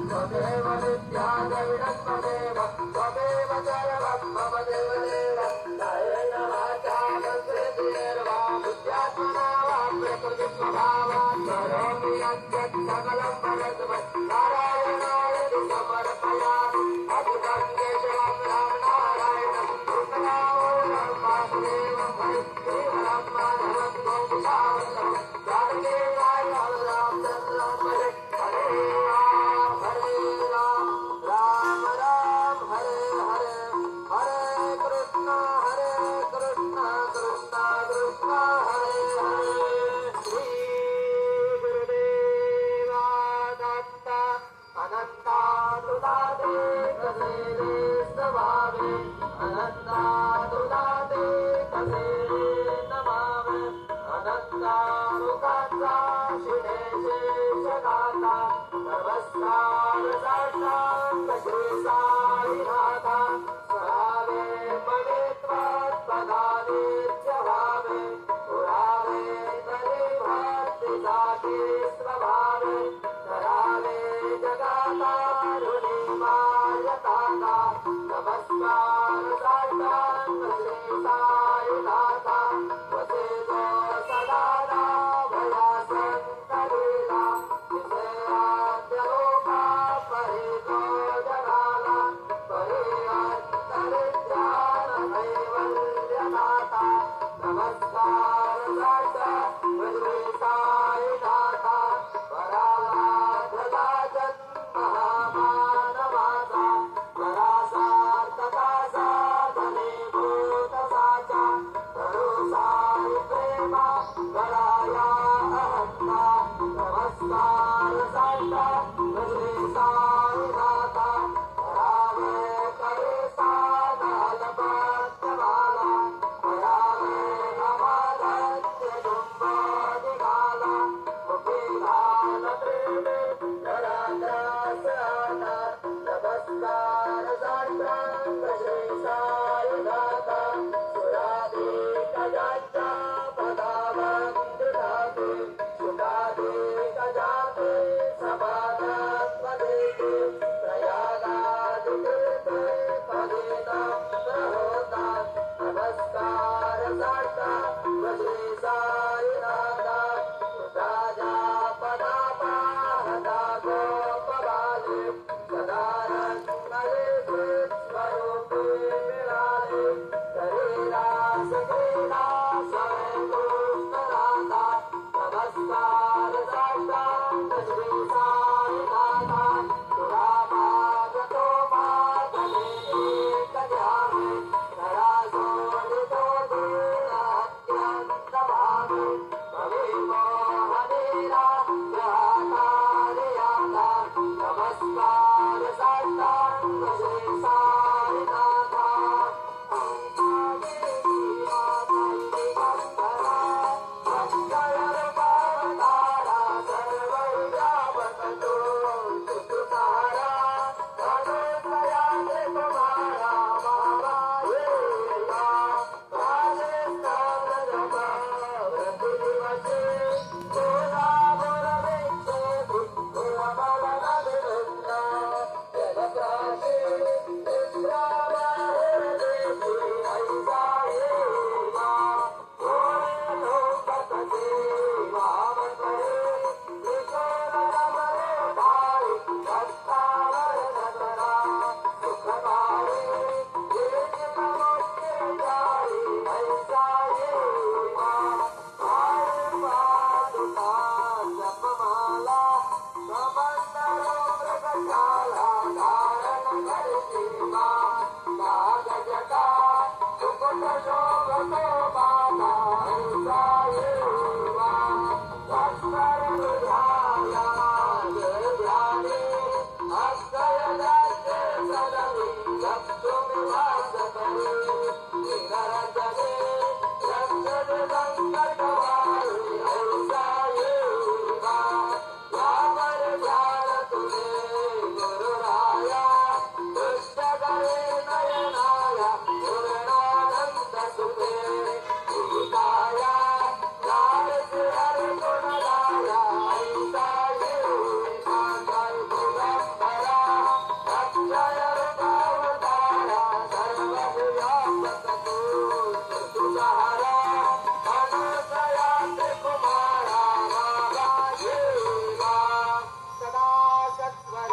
त्वमेव विद्याद्रविणत्वमेव त्वमेव सर्वं मम देवदेव नयेन वाचा संस्कृतिर्वा बुद्ध्यात्मना वा प्रकृतिस्वभावात् करोमि यद्यत् सकलं परस्मै नारायणाय समर्पयामि अद्भुतं केशवं रामनारायणं कृष्णनामोऽहं वासुदेवं हरिं श्रीवरं माधवं गोपिकावल्लभं जानकीनाय रामचन्द्रं भजे हरे राम राम राम हरे हरे हरे कृष्णा कृष्णा कृष्णा हरे हरे श्री गुरुदेवा दत्त अनंता तुदाते कसे स्वभावे अनंता तुदाते कसे नमावे अनंता मुखाचा शिणे शेषगाता नमस्कार साष्टांग श्री साईनाथा स्वभावे मने त्वत्पदानित्य भावे पुरावे तरी भक्ति जाते स्वभावे करावे जगतारुणी मायताता नमस्कार साष्टांग श्री साईनाथा वसेतो सदा भया संतलीला विषयाद्यलोका परितो जनाला परिअन्तरिज्ञान कैवल्यदाता नमस्कार श्री साईनाथा झाला समंदर मृगशाला धारण करती मा नाग जटा सुकुट शोभतो माता हंसायुवा वस्त्र विधाया ध्याने अक्षय जाते सदवी सप्तुमिवास करी निरजने रक्षद संकट वारी हंसायुवा यावर ध्यान तुझे गुरुराया दुष्ट करे नयनाया पूर्णानंद सुखे काया लाल हर गुण गाया हंसायुवा जय दिगंबरा अक्षय रूपावतारा सर्वव्यापक तू तुझारा अनुसयात कुमारा बाबा देवा सदा सत्वर